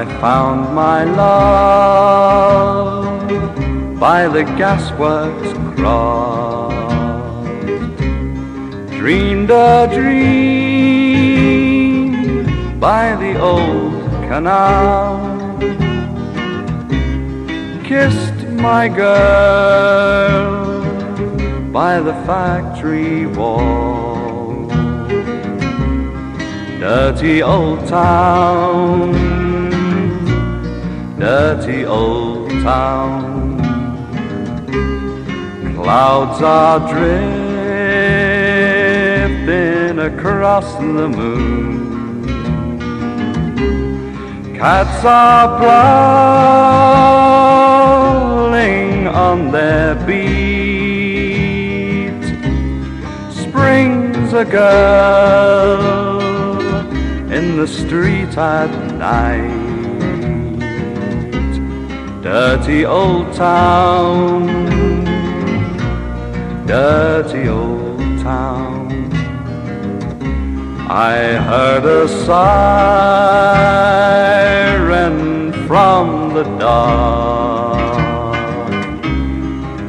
I found my love by the gasworks cross, dreamed a dream by the old canal, kissed my girl by the factory wall. Dirty old town, dirty old town, clouds are drifting across the moon, cats are prowling on their beat, springs a girl in the street at night. Dirty old town, dirty old town. I heard a siren from the dark,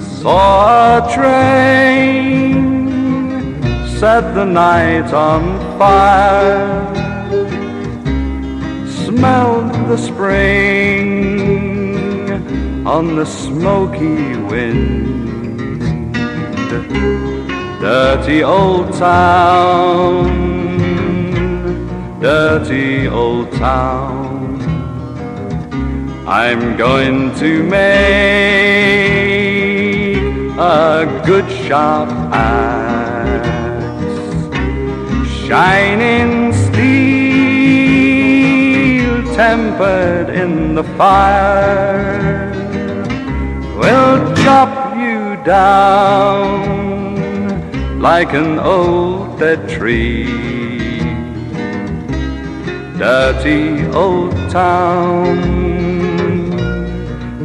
saw a train set the night on fire, smelled the spring on the smoky wind. Dirty old town, dirty old town. I'm going to make a good sharp axe, shining steel tempered in the fire, will chop you down like an old dead tree. Dirty old town,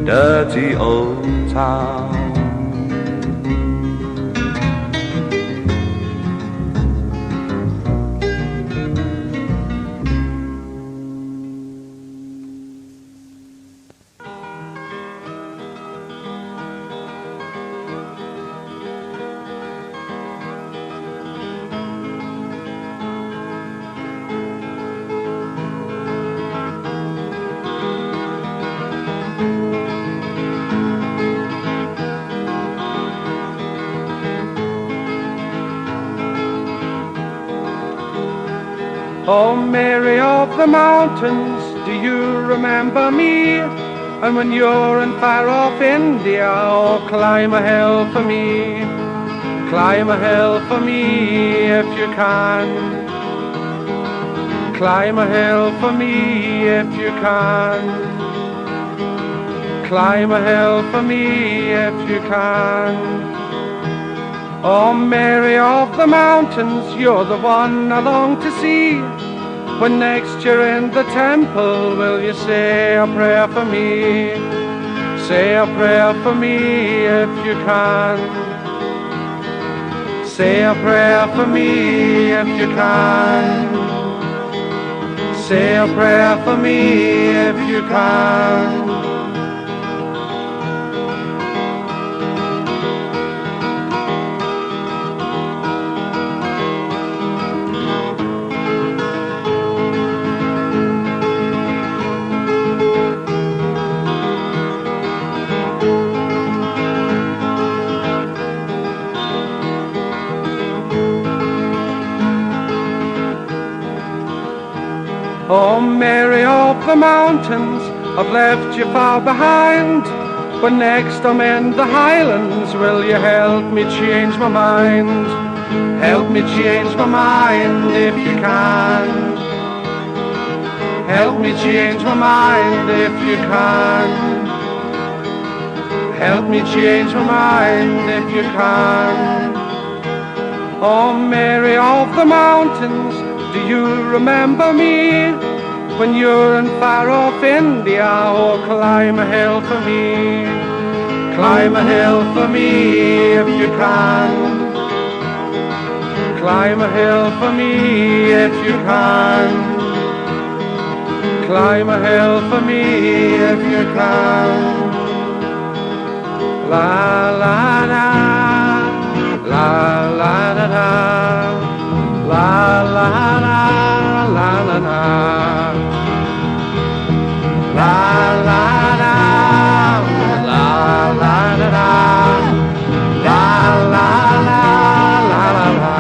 dirty old town. Oh, Mary of the mountains, do you remember me? And when you're in far off India, oh, climb a hill for me. Climb a hill for me if you can. Climb a hill for me if you can. Climb a hill for me if you can. Oh, Mary of the mountains, you're the one I long to see. When next you're in the temple, will you say a prayer for me? Say a prayer for me if you can. Say a prayer for me if you can. Say a prayer for me if you can. Oh, Mary of the mountains, I've left you far behind. When next I'm in the Highlands, will you help me change my mind? Help me change my mind if you can. Help me change my mind if you can. Help me change my mind if you can. Oh, Mary of the mountains, do you remember me? When you're in far off India, oh, climb a hill for me. Climb a hill for me if you can. Climb a hill for me if you can. climb a hill for me if you can. La la la, la la la la, la la la la la la, la la la, la la la la, la la la la la la.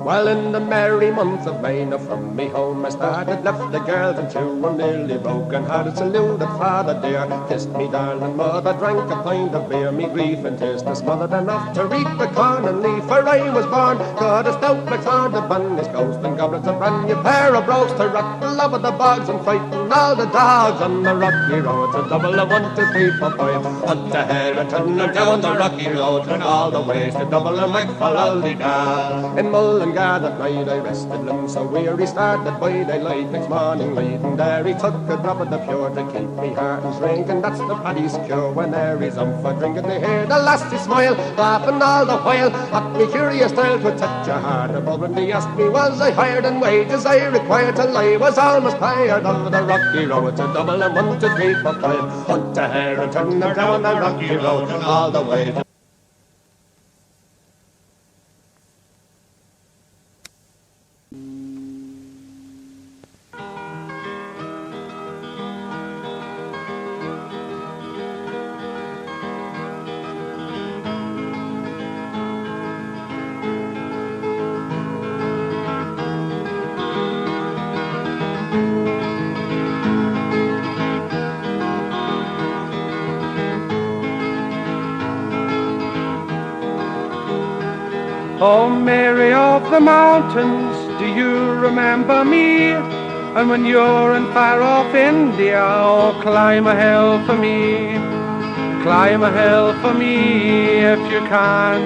Well, in the merry month of May, now from me home I started, left the girls and two, I'm nearly broken hearted, saluted father dear, kissed me darling mother, drank a pint of beer, me grief and tears to smothered enough to reap the corn and leaf, for I was born, God a stout black sword, the bunnies, ghosts and goblins, a brand new pair of brogues to rock the love of the bogs and frighten all the dogs on the rocky road, to double a 1, 2, 3, 4, 5, hunt the hare and turn her down the rocky road, and all the ways to double a McTell. In Mullingar that night I rested limbs so weary, started by daylight next morning late, and there he took a drop of the pure to keep me heart and drink, and that's the paddy's cure when there is for drinking to hear the lassie smile, laughing all the while at me curious style to touch a heart above, and he asked me was I hired and wages I required till I was almost tired of the rocky road, to double and 1, 2, 3, 4, 5, hunt a hare and turn her down the rocky road, and all the way to Oh, Mary of the mountains, do you remember me? And when you're in far off India, oh, climb a hill for me. Climb a hill for me if you can.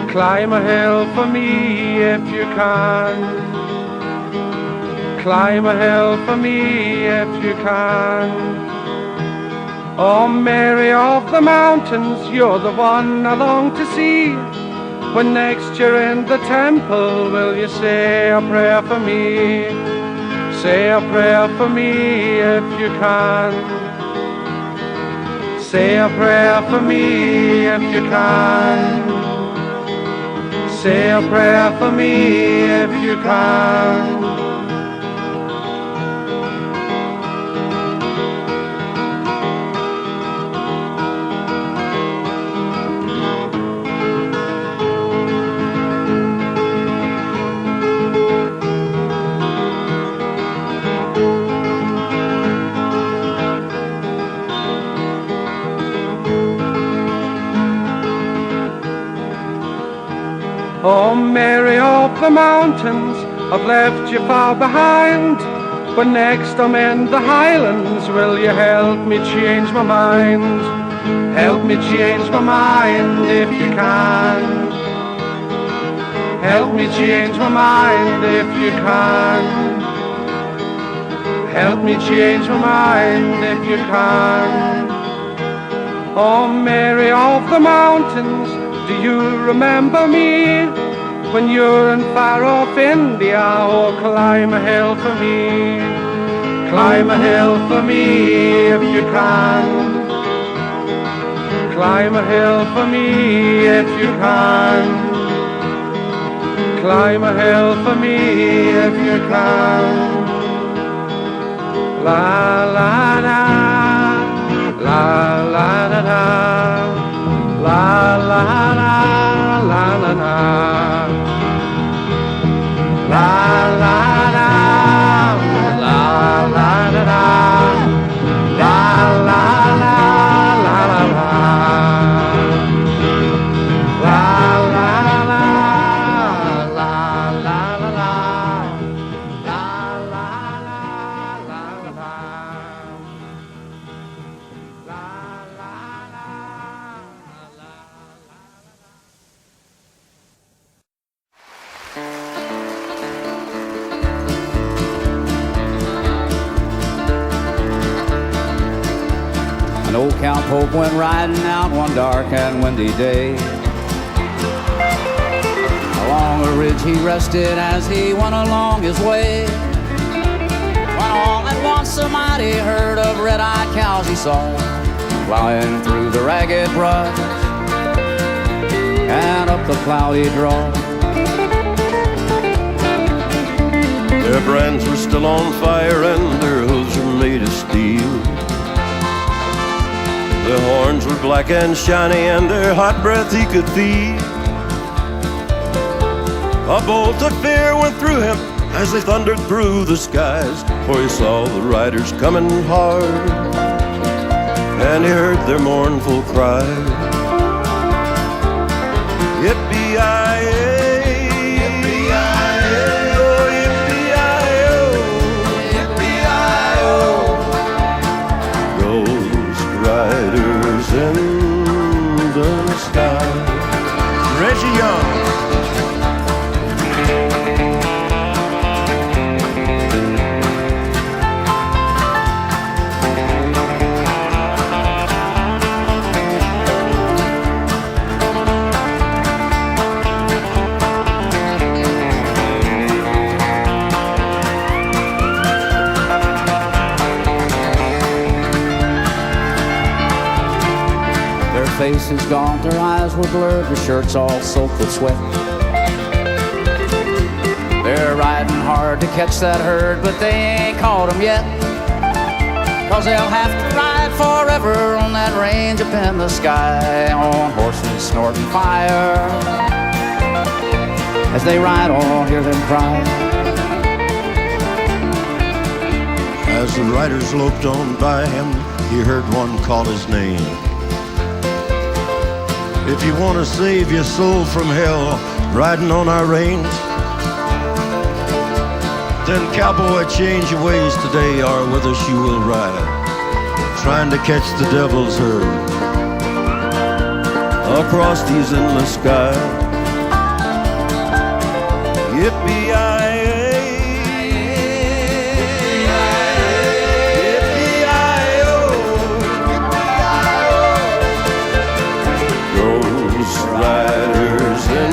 Climb a hill for me if you can. Climb a hill for me if you can. Oh, Mary of the mountains, you're the one I long to see. When next you're in the temple, will you say a prayer for me? Say a prayer for me if you can. Say a prayer for me if you can. Say a prayer for me if you can. Oh, Mary of the mountains, I've left you far behind. When next I'm in the Highlands, will you help me change my mind? Help me change my mind if you can. Help me change my mind if you can. Help me change my mind if you can. Oh, Mary of the mountains, do you remember me? When you're in far off India, oh, climb a hill for me. Climb a hill for me if you can. Climb a hill for me if you can. Climb a hill for me if you can. La la la, la la la la, la la la la la la, la la la, la la la la, la la la la la la, la la la, la la la la, la la la la la. And old Count Pope went riding out one dark and windy day. Along a ridge he rested as he went along his way. When all at once a mighty herd of red-eyed cows he saw, plowing through the ragged brush and up the cloudy draw. Their brands were still on fire and their hooves were made of steel. Their horns were black and shiny and their hot breath he could feel. A bolt of fear went through him as they thundered through the skies, for he saw the riders coming hard and he heard their mournful cry. Yippee-yi-yi. In the sky. Reggie Young. Faces gaunt, their eyes were blurred, their shirts all soaked with sweat. They're riding hard to catch that herd, but they ain't caught 'em yet. 'Cause they'll have to ride forever on that range up in the sky, on horses snorting fire. As they ride on, hear them cry. As the riders loped on by him, he heard one call his name. If you want to save your soul from hell, riding on our range, then cowboy, change your ways today, or with us you will ride, trying to catch the devil's herd across these endless skies. Yippee-yi-yi. Riders in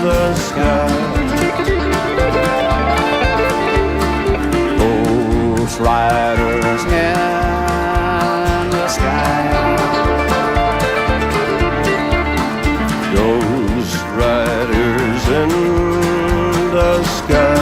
the sky. Ghost riders in the sky. Ghost riders in the sky.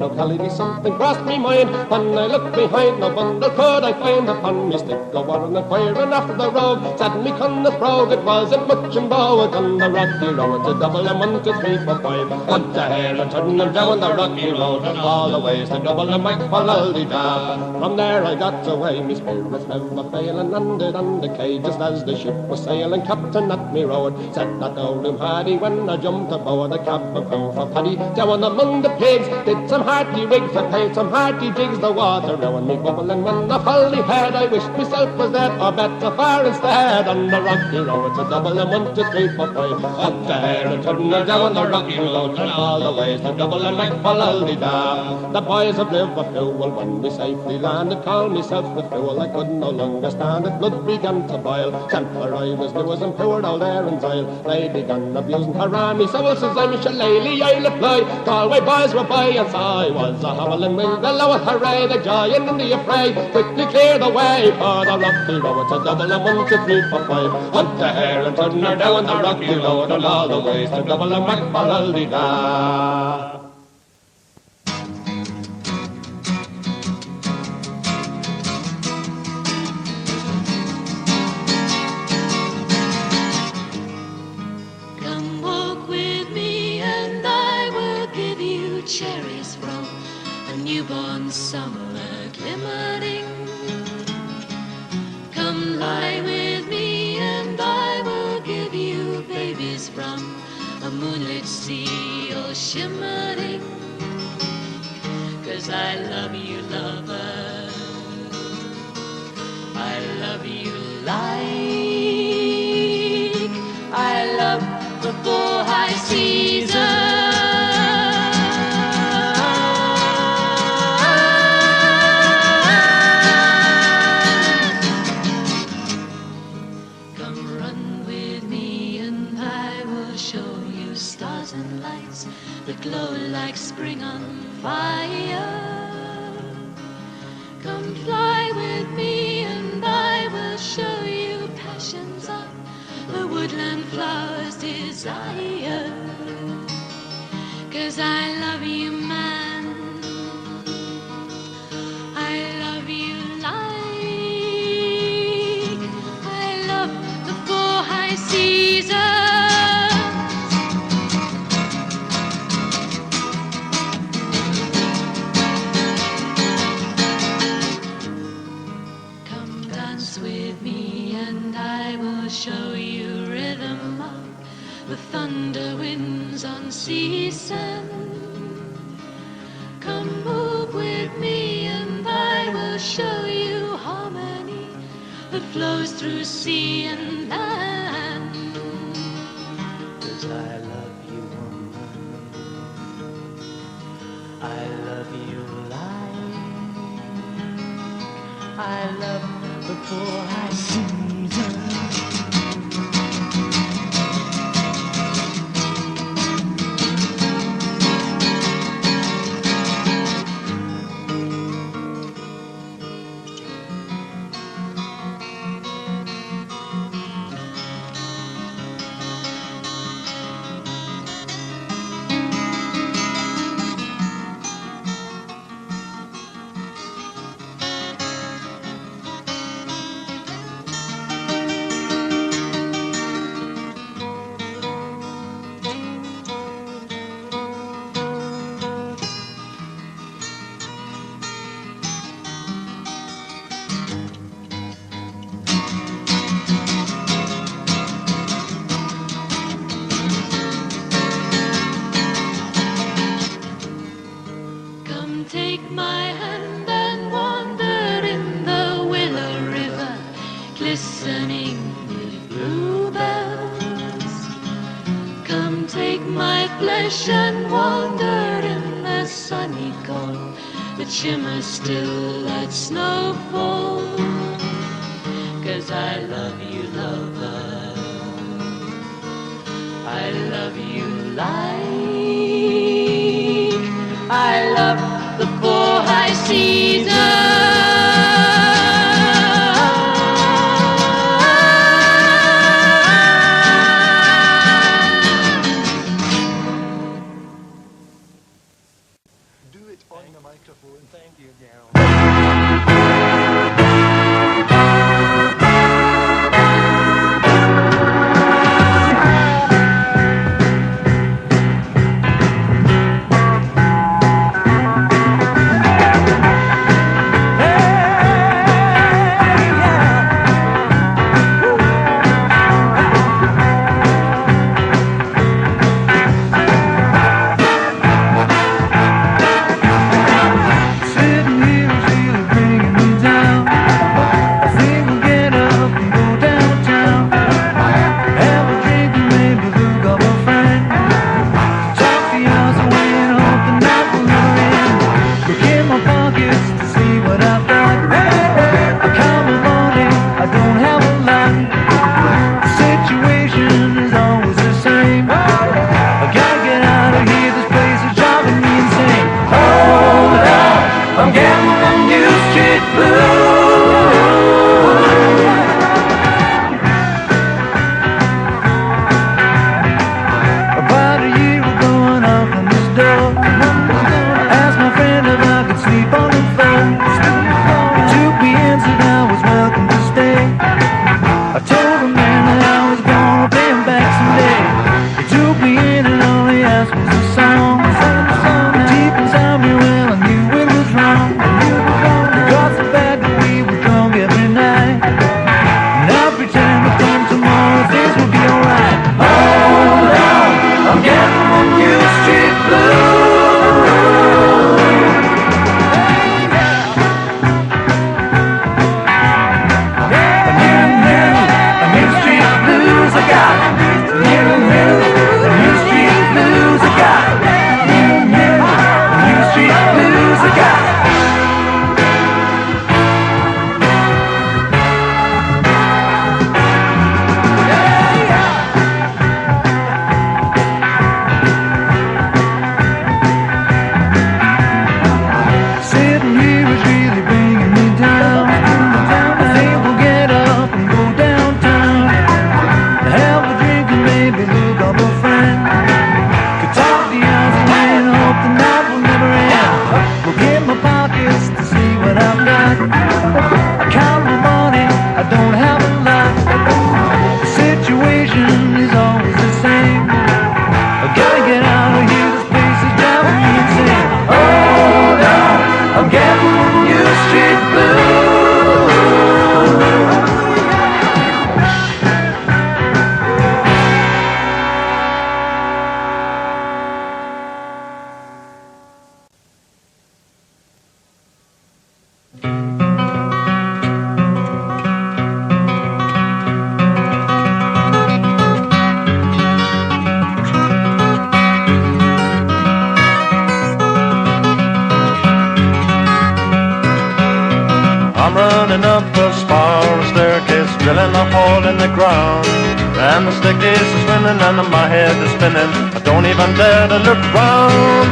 Locality, something crossed me mind. When I looked behind, no bundle could I find upon me stick. Go on and firing after the rogue. Said me con the brogue, it wasn't much in bow. On the rocky road, to double and 1, 2, 3, 4, 5. Hunt the hare and turn them down the rocky road, and all the ways to double and make da. From there I got away, me spirits never failing, landed on the quay just as the ship was sailing. Captain at me road, said that old room hardy when I jumped aboard the cabin crew for Paddy. Down among the pigs, did some hearty rigs, I paid some hearty jigs, the water round me bubbling when I fully heard. I wished myself was dead, or better far instead. On the rocky road, to double and 1, 2, 3, 4, 5. Up the hare and turn her down the rocky road, and all the ways to double and make da. The boys of Liverpool, when we safely landed, called myself the fool. I could no longer stand it, blood began to boil. Temper I was new as empowered all there and Zyle. They began abusing her on me, so says I'm a shillelagh, I'll apply. Galway boys were by, and so I was a howling with the lower hooray, the giant in the affray. Quickly clear the way for the rocky road, to double and 1, 2, 3, 4, 5. Hunt the hare and turn her down the rocky road, and all the ways to double and make da. Cherries from a newborn summer glimmering. Come lie with me and I will give you babies from a moonlit sea all shimmering. 'Cause I love you, lover, I love you, life. show you stars and lights that glow like spring on fire. Come fly with me and I will show you passions of the woodland flowers desire. 'Cause I love you, man, I love you like I love the four high seasons. Come dance with me and I will show you rhythm of the thunder winds on sea sand. Come move with me and I will show you harmony that flows through sea and land. 'Cause I love you, woman, I love you like I love the four high seasons. Take my hand and wander in the willow river, glistening with bluebells. Come take my flesh and wander in the sunny cold that shimmers still at snowfall. 'Cause I love you, lover, I love you like I love the four high seasons. Do it on the microphone. Thank you, Daryl. Hey! around. And the staircase is spinning and my head is spinning. I don't even dare to look round.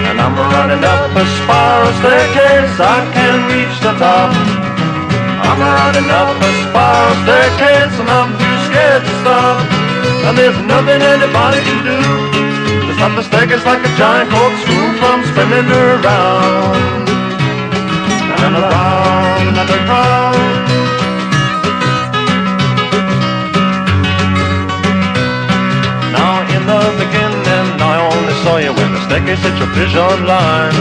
And I'm running up a spiral staircase, I can't reach the top. I'm running up a spiral staircase and I'm too scared to stop. And there's nothing anybody can do to stop the staircase like a giant corkscrew from spinning around. And around and around. Now in the beginning I only saw you when the staircase hit your vision line.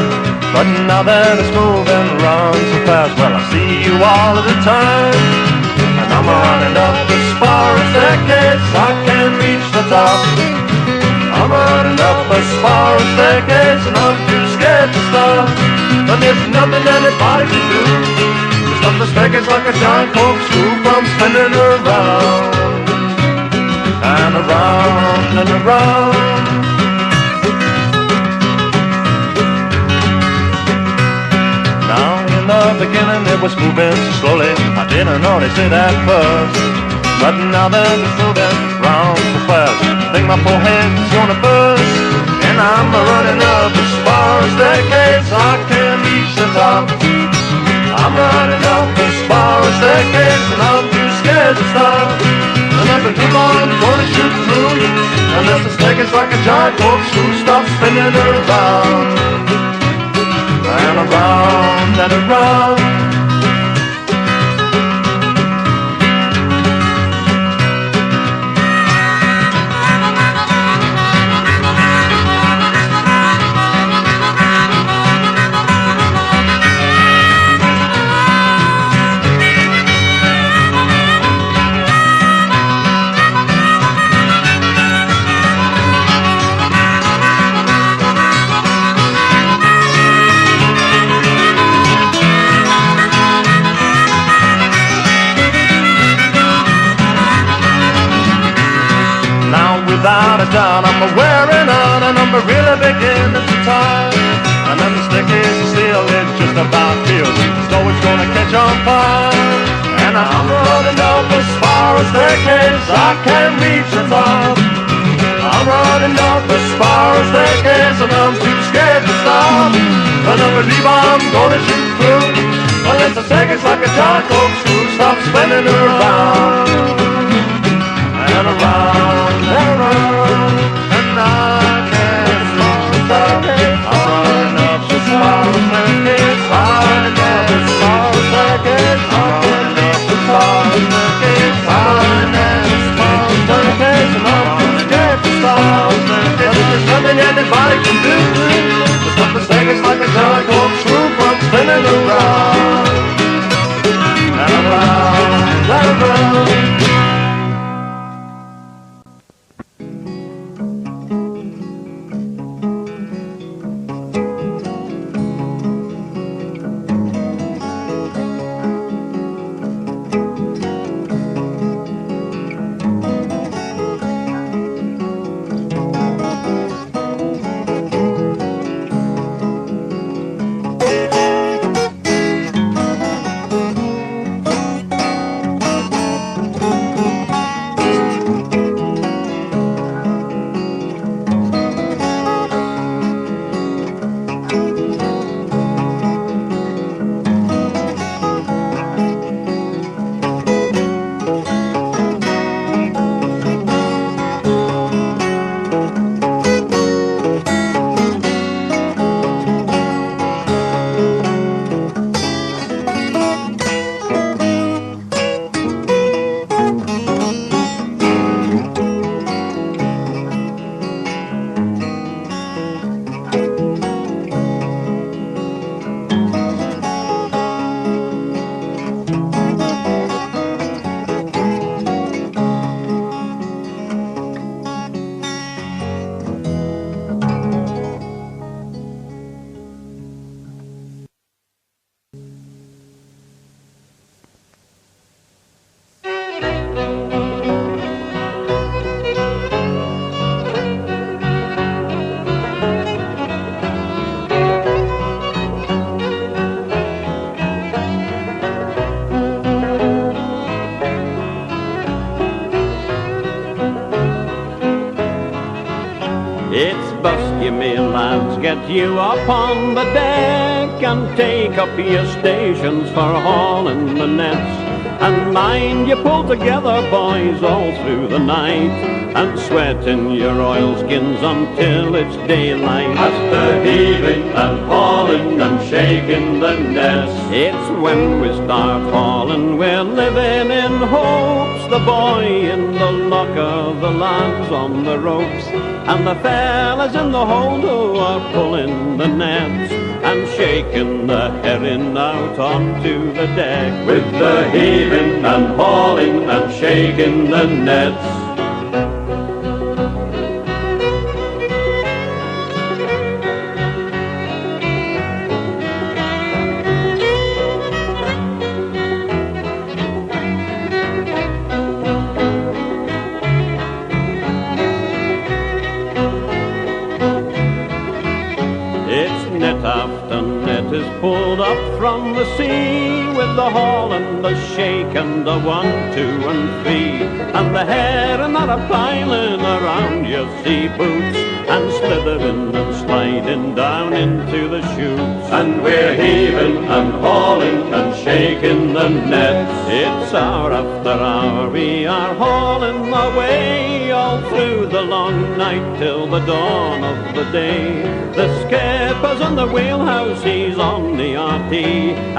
But now that it's moving round so fast, well I see you all of the time. And I'm running up the spiral staircase, I can't reach the top. I'm running up a spiral staircase and I'm too scared to stop. And there's nothing anybody can do to stop the staircase like a giant corkscrew from spinning around. And around and around. Now in the beginning it was moving so slowly, I didn't notice it at first. But now that it's moving round so fast, I think my forehead's gonna burst. And I'm running up a spiral staircase, I can't reach the top. I'm running up a spiral staircase and I'm too scared to stop. And I believe I'm gonna shoot through, unless the staircase like a giant corkscrew stops spinning around. And around and around. Without a doubt, I'm wearing out and I'm really beginning to tire. And then the staircase is still, it just about feels as though it's gonna catch on fire. And I'm running up a spiral staircase, I can't reach the top. I'm running up a spiral staircase and I'm too scared to stop. And I believe I'm gonna shoot through, unless the staircase like a giant corkscrew stops spinning around. And around and around, and I can't reach the top. I'm running up the spiral staircase, running up the spiral staircase, running up the spiral staircase, running up the spiral staircase, and I'm too scared to stop. But there's nothing anybody can do to stop the staircase like a giant corkscrew from spinning around. And around and around. lads, get you up on the deck and take up your stations for hauling the nets. And mind you pull together, boys, all through the night, and sweat in your oilskins until it's daylight. After heaving and hauling and shaking the nets, it's when we start hauling we're living in hopes. The boy in the locker, the lads on the ropes, and the fellas in the hold who are pulling the nets and shaking the herring out onto the deck. With the heaving and hauling and shaking the nets, is pulled up from the sea with the haul and the shake and the 1, 2 and 3, and the herring that are piling around your sea boots and slithering and sliding down into the chutes. And we're heaving and hauling and shaking the nets. It's hour after hour we are hauling away, all through the long night till the dawn of the day. The skipper's in the wheelhouse, he's on the RT,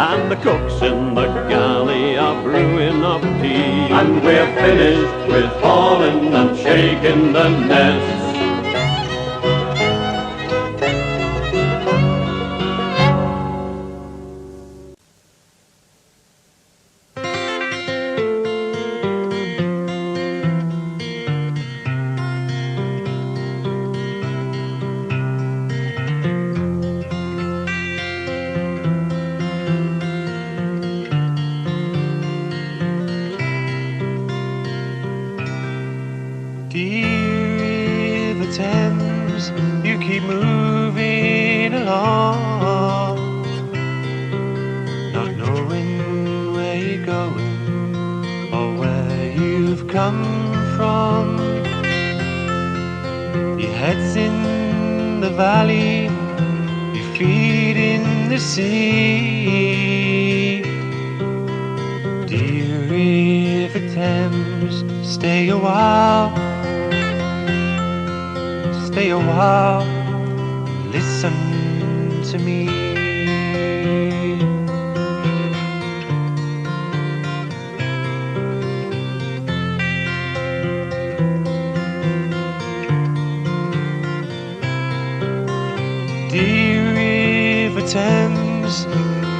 and the cooks in the galley are brewing up tea. And we're finished with hauling and shaking the nets.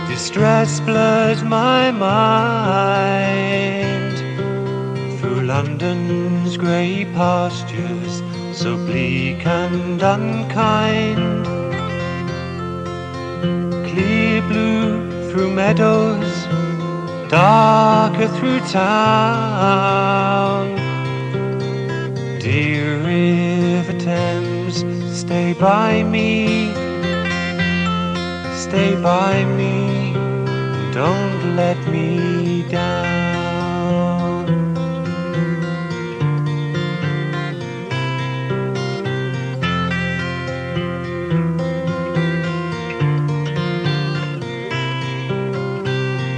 Distress blurs my mind through London's grey pastures, so bleak and unkind. Clear blue through meadows, darker through town. Dear River Thames, stay by me. Stay by me, don't let me down.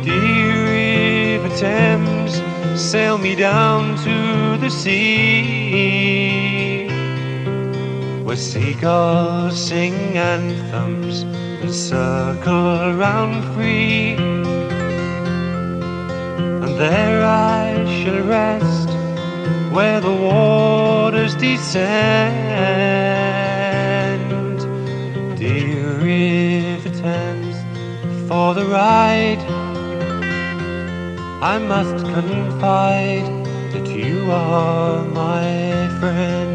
Dear River Thames, sail me down to the sea, where seagulls sing anthems and circle round free, and there I shall rest where the waters descend. Dear River Thames, for the ride I must confide that you are my friend.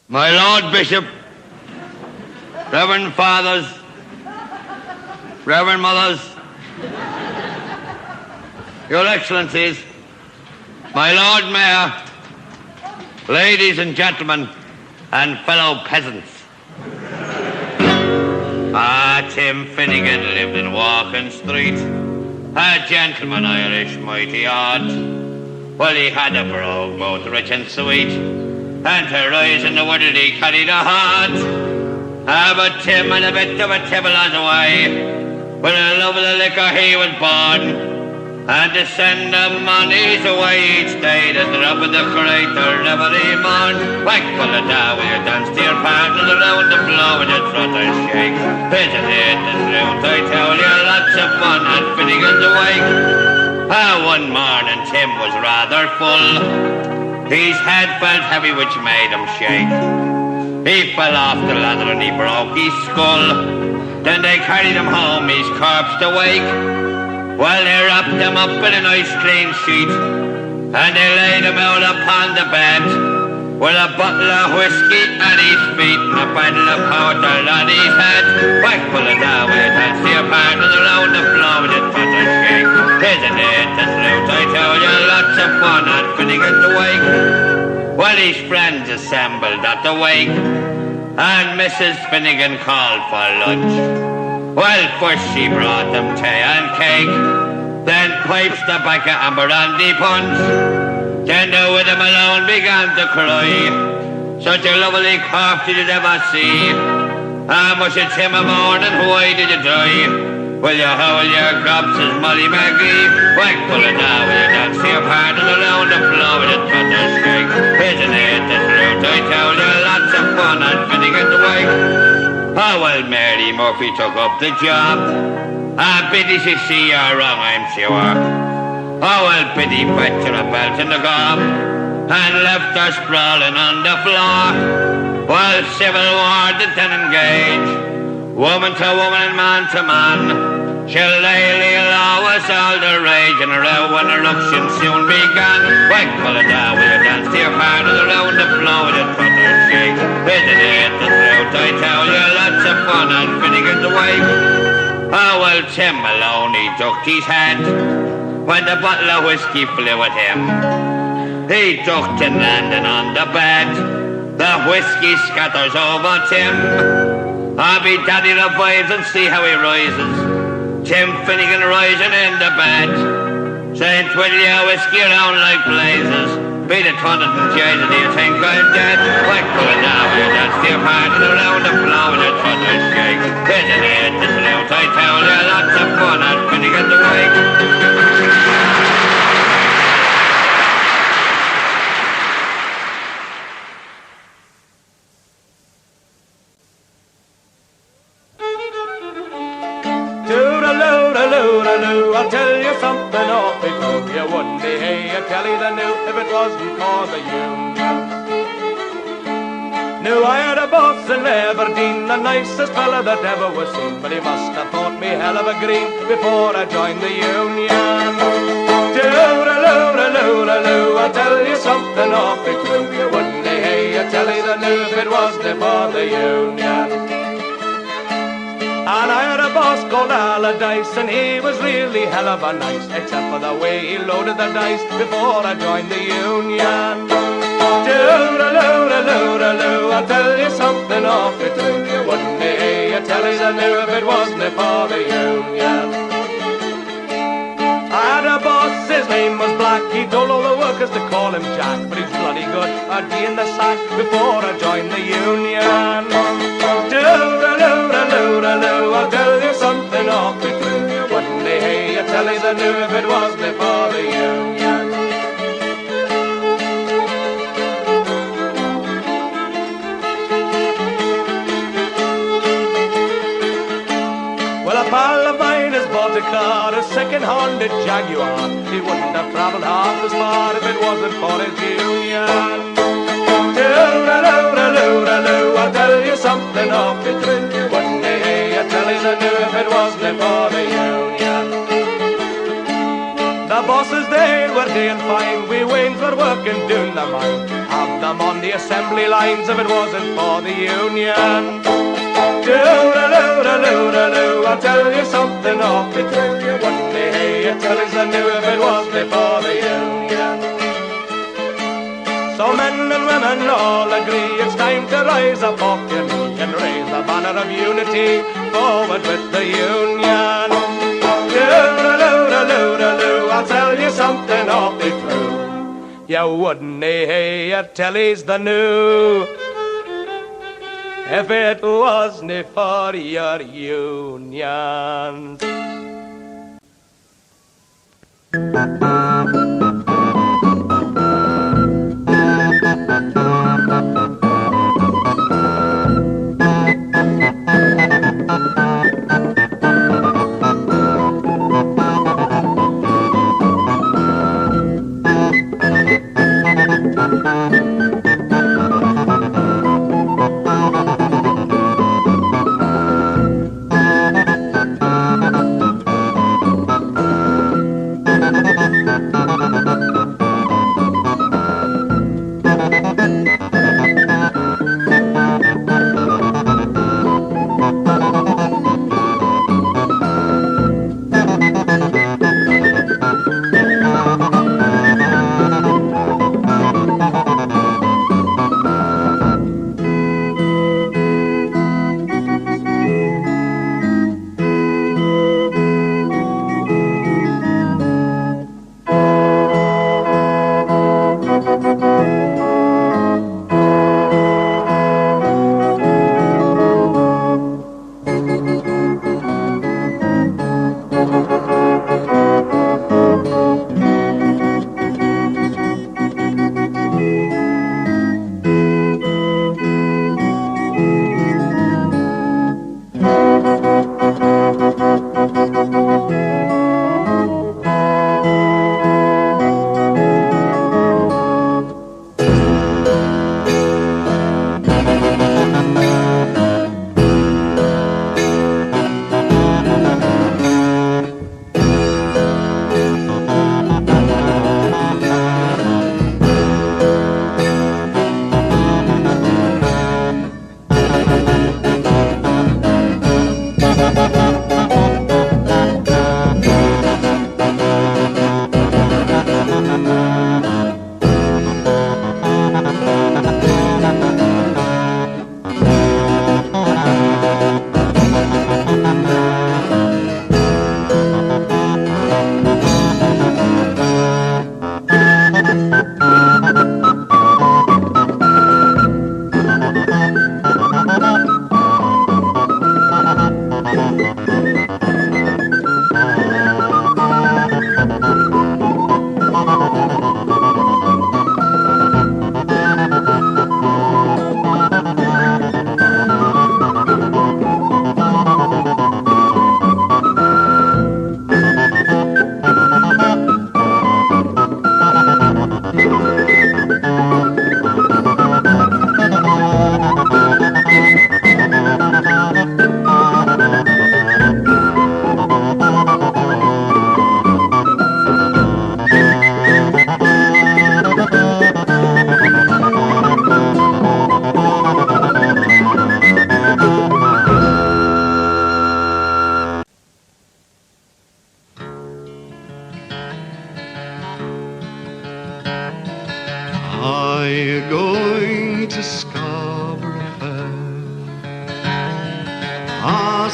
My Lord Bishop, Reverend Fathers, Reverend Mothers, Your Excellencies, my Lord Mayor, ladies and gentlemen, and fellow peasants. Tim Finnegan lived in Walking Street, a gentleman Irish, mighty odd. Well, he had a brogue, both rich and sweet, and to rise in the world he carried a heart. But Tim had a bit of a tibble on the way, with a love of the liquor he was born. And to send the monies away each day, to drop in the crater every morn. Whack full of dough with your dance to your partners around the floor with your trotter shake. Isn't it the truth? I tell you, lots of fun and Finnegan's awake. One morning Tim was rather full. His head felt heavy, which made him shake. He fell off the ladder and he broke his skull. Then they carried him home, his corpse to wake. Well, they wrapped him up in a nice clean sheet, and they laid him out upon the bed, with a bottle of whiskey at his feet and a bottle of porter on his head. Whack full of dough with your dance to your partners around the floor with your trotter shake. Isn't it the truth? I tell you, lots of fun and Finnegan's awake. Well, his friends assembled at the wake, and Mrs. Finnegan called for lunch. Well, first she brought them tea and cake, then pipes, tobacco and brandy punch. Then the widow alone began to cry. Such a lovely corpse did you ever see. Much it's him a morning, why did you die? Will you hold your crops as Molly McGee? Whack full of dough with your dance to your partners around the floor with a trotter shake. Isn't it the truth? I tell you, lots of fun and Finnegan's awake. Well, Mary Murphy took up the job. Biddy, she see you're wrong, I'm sure. Well, Biddy fetched her a belt in the gob and left her sprawling on the floor. Well, Civil War did then engage, woman to woman and man to man. Shillelagh law was all the rage, and a row and eruption soon began. Whack full of dough with your dance to your partners around the floor with your trotter shake. Isn't it the truth? I tell you, lots of fun and Finnegan's awake. Well, Tim Malone, he ducked his head when the bottle of whiskey flew at him. He ducked and landed on the bed. The whiskey scatters over Tim. I'll be daddy revives and see how he rises. Tim Finnegan rising in the bed, saying, twiddle your whiskey around like blazes. Be the 200 and Jesus, do you think I'm dead? Whack full of dough with your dance to your partners around the floor with your trotter shake. Isn't it the truth? I tell you, lots of fun and Finnegan's awake. I'll tell you something awfully true. You wouldn't be here, Kelly the new, if it wasn't for the union. Now I had a boss in Aberdeen, the nicest fella that ever was seen, but he must have thought me hell of a green before I joined the union. Toodaloo, I'll tell you something awfully true. You wouldn't be here, Kelly the new, if it wasn't for the union. And I had a boss called Allardyce, and he was really hell of a nice, except for the way he loaded the dice before I joined the union. Toodaloo, I'll tell you something awfully true. You wouldn't be here, tell you the new, if it wasn't for the union. I had a boss, his name was Black, he told all the workers to call him Jack, but he's bloody good, I'd be in the sack before I joined the union. Toodaloo, I'll tell you something awfully true. You wouldn't be here, tell you the new, if it wasn't for the union. Well, a pal of mine has bought a car, a second-handed Jaguar. He wouldn't have travelled half as far if it wasn't for his union. Toodaloo, I'll tell you something awfully true. You wouldn't be here, tell you the new, if it wasn't for the union. The bosses, they were doing fine. We Waynes were working down the mine. Have them on the assembly lines if it wasn't for the union. Toodaloo, I'll tell you something awfully true. You wouldn't be here, tell you the new, if it wasn't for the union. So men and women time to rise up off your knee and raise the banner of unity, forward with the Union. Loo-da-loo-da-loo-da-loo, I'll tell you something awfully true. You wouldn't hear till he's the new if it wasn't for your unions.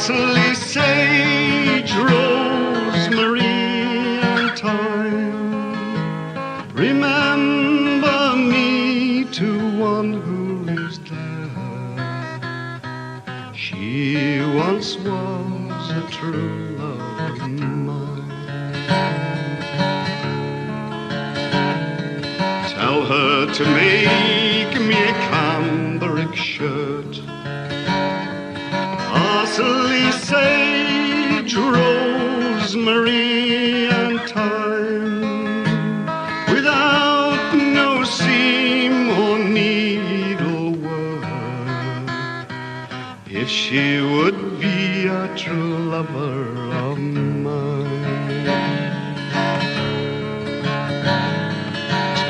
parsley, sage, rosemary, and thyme. Remember me to one who is dead. She once was a true love of mine. Tell her to make me a cambric shirt, parsley, sage, rosemary, and thyme, without no seam or needlework, if she would be a true lover of mine.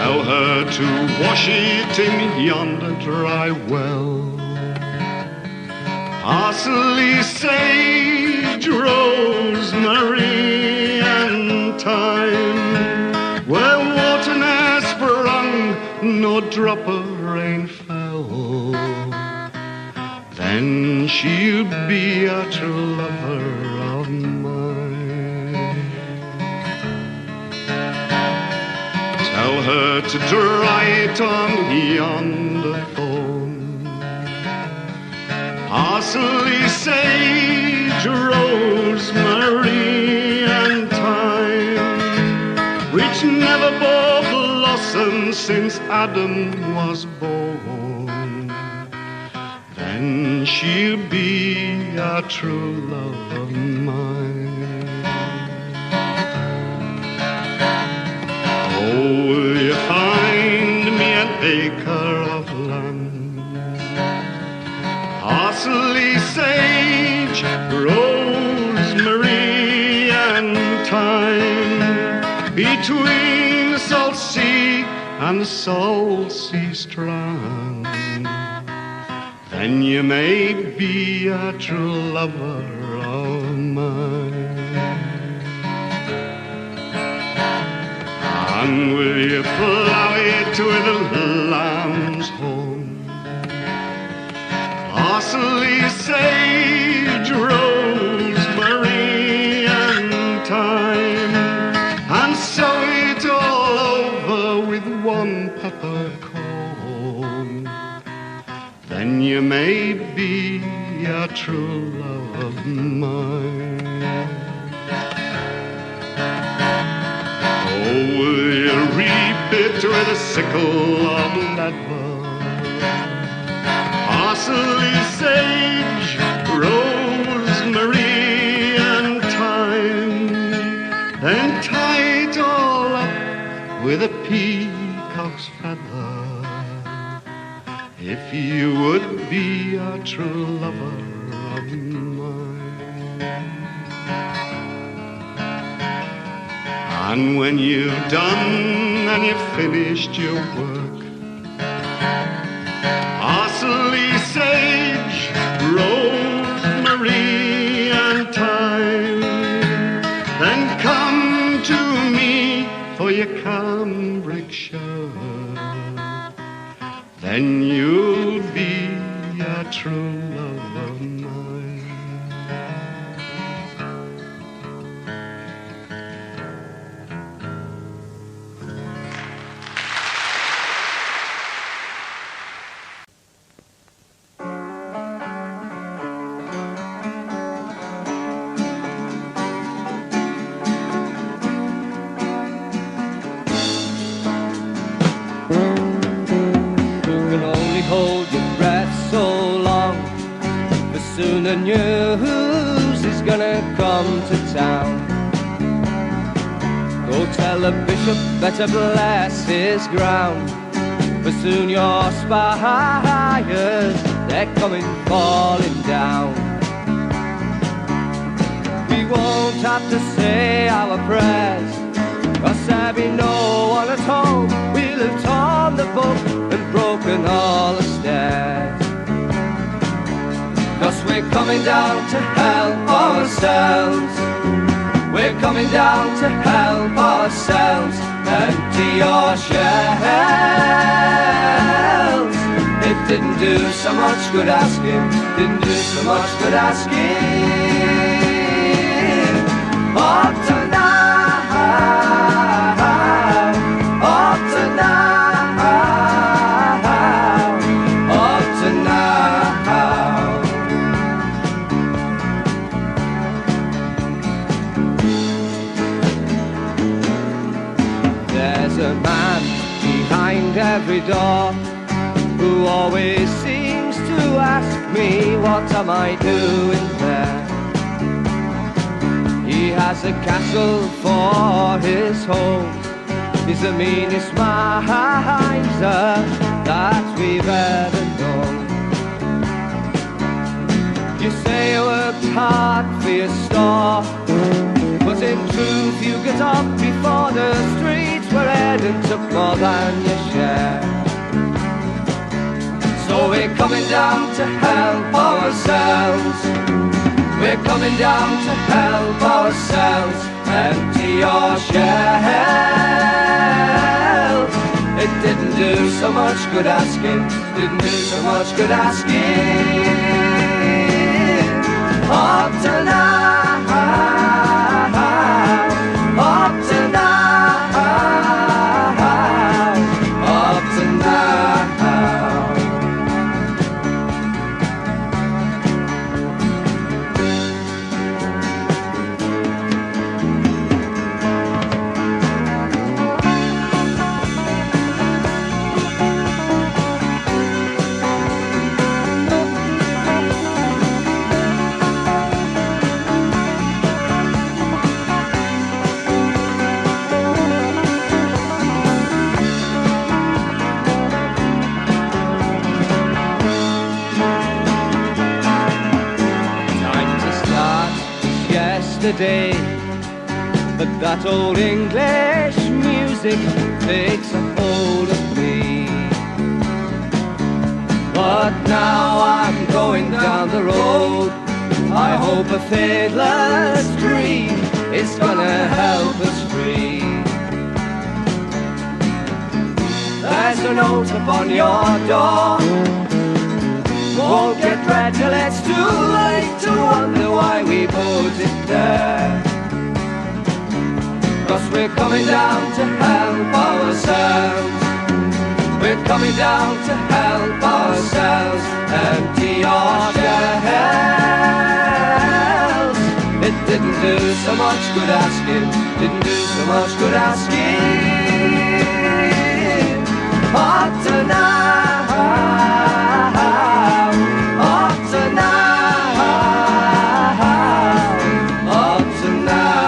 Tell her to wash it in yonder dry well, parsley, sage, rosemary, and thyme, where water ne'er sprung, nor drop of rain fell. go, then she'll be a true lover of mine. Tell her to dry it on yonder phone. Parsley, sage, rosemary, and thyme, which never bore blossom since Adam was born. Then she'll be a true love of mine. Oh, will you find me an acre of land? Parsley, sage, rosemary, and thyme, between the salt sea and the salt sea strand. Then you may be a true lover of mine. And will you plough it with a lamb's horn? Parsley, sage, rosemary, and thyme, and sow it all over with one peppercorn. Then you may be a true love of mine. Oh, will you reap it with a sickle of leadbone? Parsley, sage, rosemary, and thyme, then tie it all up with a peacock's feather, if you would be a true lover of mine. And when you've done and you've finished your work, parsley, sage, rosemary, and thyme, then come to me for your cambric shirt. Then you'll be a true love of mine. The news is gonna come to town. Go tell the bishop better bless his ground, for soon your spires, they're coming falling down. We won't have to say our prayers, 'cause there be no one at home. We'll have torn the book and broken all the stairs. 'Cause we're coming down to help ourselves. We're coming down to help ourselves. Empty your shells. It didn't do so much good asking. Didn't do so much good asking. Up to now. Up to now. Up to now. A man behind every door who always seems to ask me what am I doing there. He has a castle for his home. He's the meanest miser that we've ever known. You say you worked hard for your store, but in truth you get up before the streets were red and took more than your share. So we're coming down to help ourselves. We're coming down to help ourselves. Empty your shells. It didn't do so much good asking, didn't do so much good asking. Up to now, up to now, up to now. But that old English music takes a hold of me. But now I'm going down the road, I hope a fadeless dream is gonna help us free. There's a note upon your door, won't get read till it's too late to wonder why we put it there. 'Cause we're coming down to help ourselves, we're coming down to help ourselves. Empty your shells. It didn't do so much good asking, didn't do so much good asking. Up to now, up to now, up to now.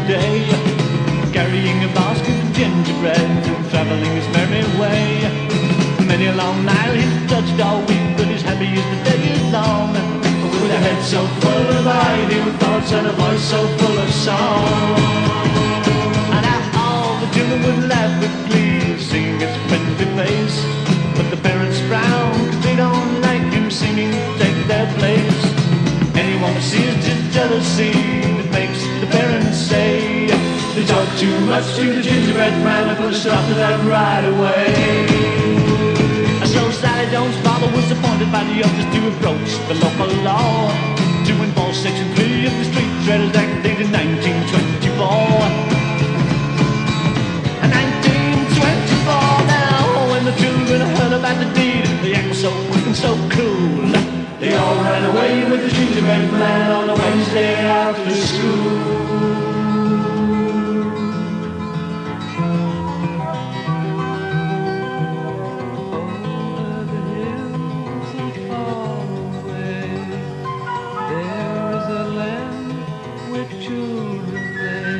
Day, carrying a basket of gingerbread and travelling his merry way. Many a long mile he's touched all week, but he's happy as the day is long. With a head so full of ideal thoughts and a voice so full of song. And all the children would laugh with glee, seeing his friendly face. But the parents frown, 'cause they don't like him singing to take their place. Anyone who sees just jealousy that makes the parents say they talk too much to the gingerbread man and put a stop to that right away. And so Sally Jones' father was appointed by the elders to approach the local law to enforce Section 3 of the Street Traders Act dated 1924. And 1924 now, when the children heard about the deed, the act was so quick and so cool. They all ran away with the gingerbread man on a Wednesday after school. Over the hills and far away, there is a land where children play,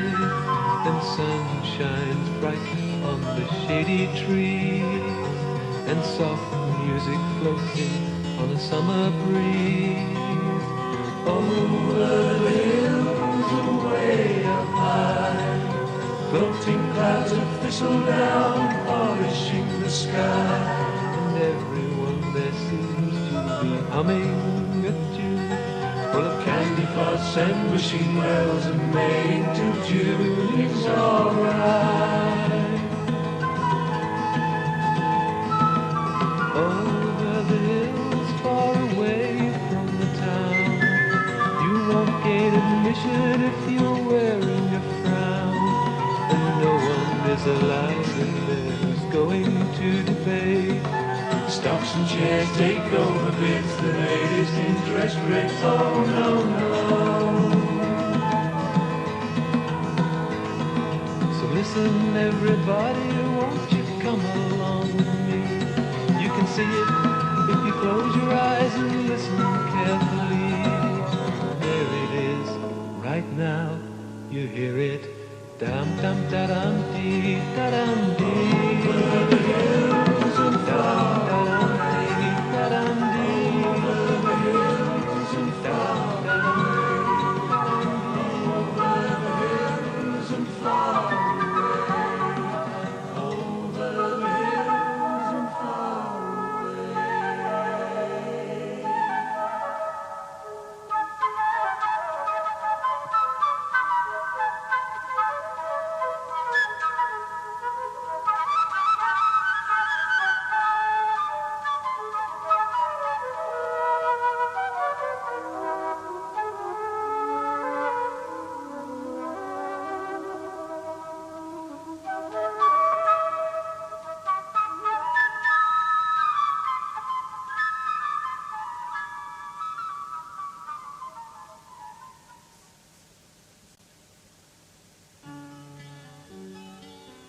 and sun shines bright on the shady trees, and soft music floats in on a summer breeze. Over the hills and way up high, floating clouds of thistledown polishing the sky. And everyone there seems to be humming a tune full of candy floss and wishing wells and made to tuning's alright. Over the hills far away from the town, you won't gain admission if you're wearing a frown. And no one is alive in there who's going to debate. Stocks and shares take over bids, the latest interest rates, oh no, no. So listen everybody, won't you come along with me? You can see it if you close your eyes and listen carefully. There it is, right now, you hear it. Dum dum da dum dee da dum dee. Over the hills and far away,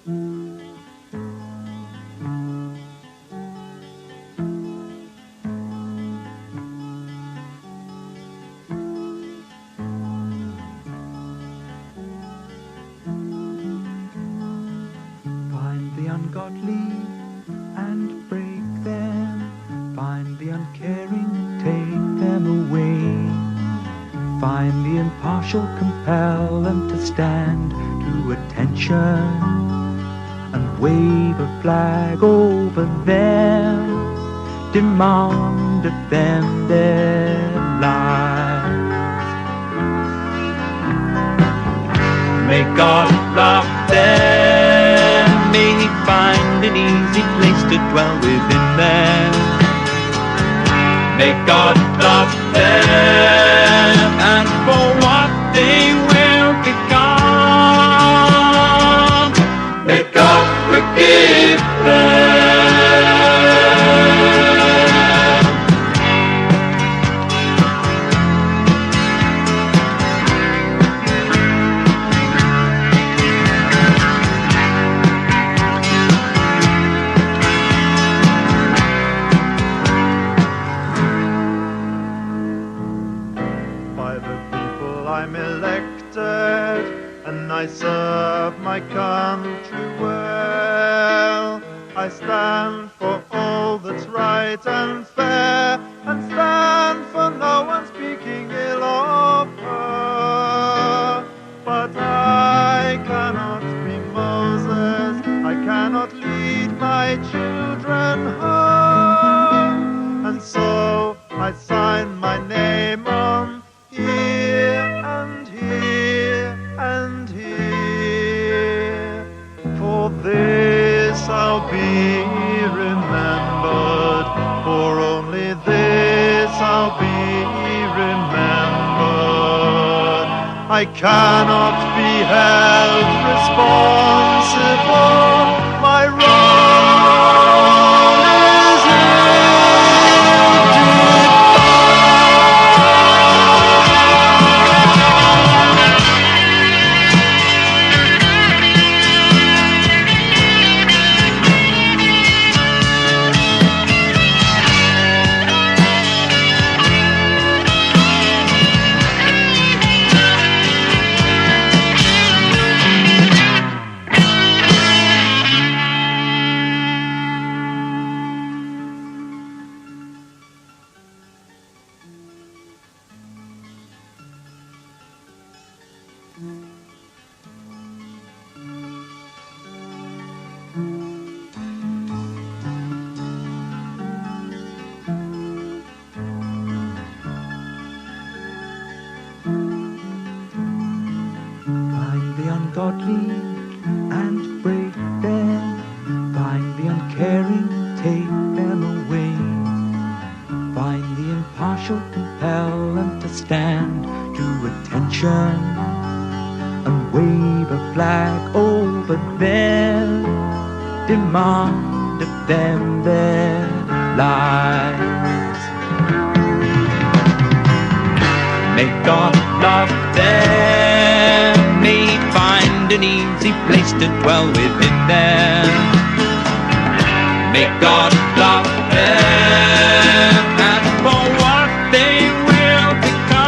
Find the ungodly and break them. Find the uncaring and take them away. Find the impartial, compel them to stand to attention and wave a flag over them. Demand of them their lives. May God love them. May He find an easy place to dwell within them. May God love them, and for what they will become, may God forgive them. I serve my country well. I stand for all that's right and fair, and stand for no one speaking ill of her. But I cannot be Moses, I cannot lead my children home, and so I sign my name on here and here and here. For this I'll be remembered, for only this I'll be remembered. I cannot be held responsible, my wrong is ungodly and break them. Find the uncaring, take them away. Find the impartial, compel them to stand to attention and wave a flag over them. Demand of them their lives. May God love them. May He find an easy place to dwell within them. May God love them, and for what they will become,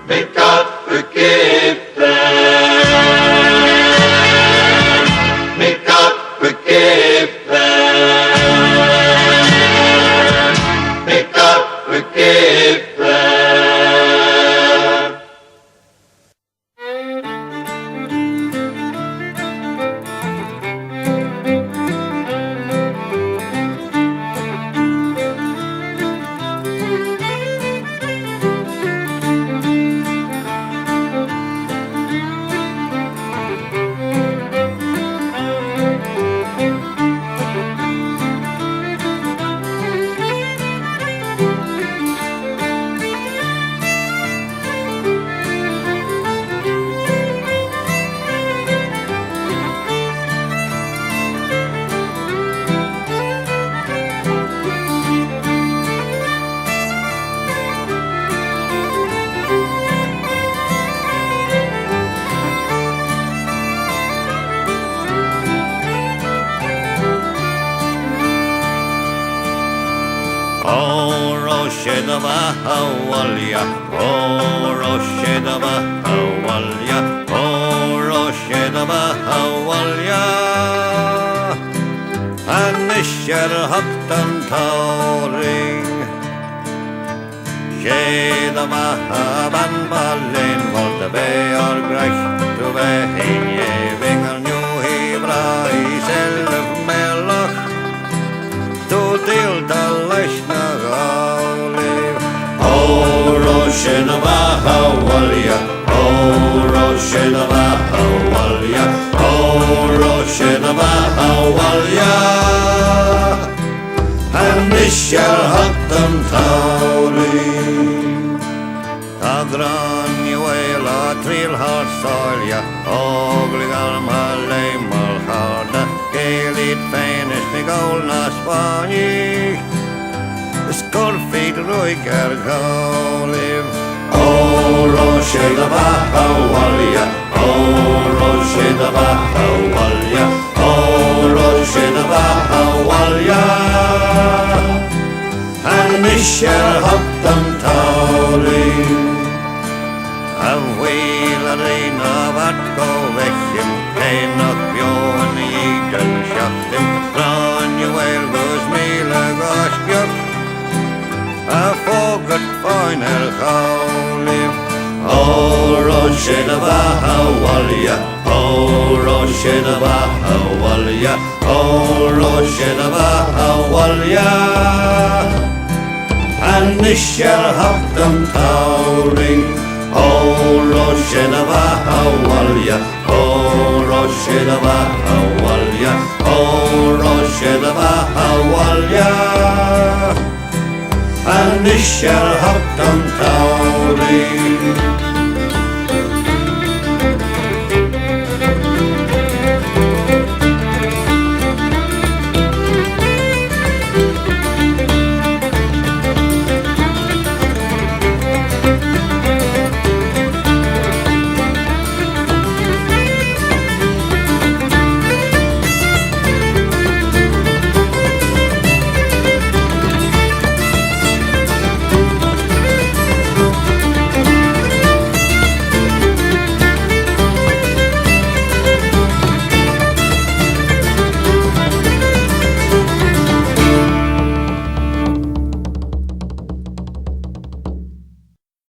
may God forgive them. May God forgive them. May God forgive them. Roshedava Hawalya, O Roshedava Hawalya, O Roshedava Hawalya. And Misher Haktan Tauring Shedava Haban Balin Volta Bear Grach to Behinje Vingal New Hebra Iself Melach to Dilda Lashna Gauliv. O Roshedava Hawalya, O Roshedava Hawalya, O Roshedava Hawalya. And Mishal Haktam Tauri Agran Yuela Tril Harsalya Ogligal Malay Malharda Galit Fanish Nigol Naspani Skorfeed Roigar Gauliv. O Roshedava Hawalya, O Roshedava Hawalya, O Roshedava Hawalya. And Mishal Haktam Tauri Avweelarina Vatko Vechim Kenok Bjorn Eagle Shaftim Ranuel Guzmila Goshkyok A forgot final Gauliv. O Roshedava Hawalya, O Roshedava Hawalya, O Roshedava Hawalya. And Mishal Haktam Tauri, O Roshedava Hawalya, O Roshedava Hawalya, O Roshedava Hawalya. And Mishal Haktam Tauri.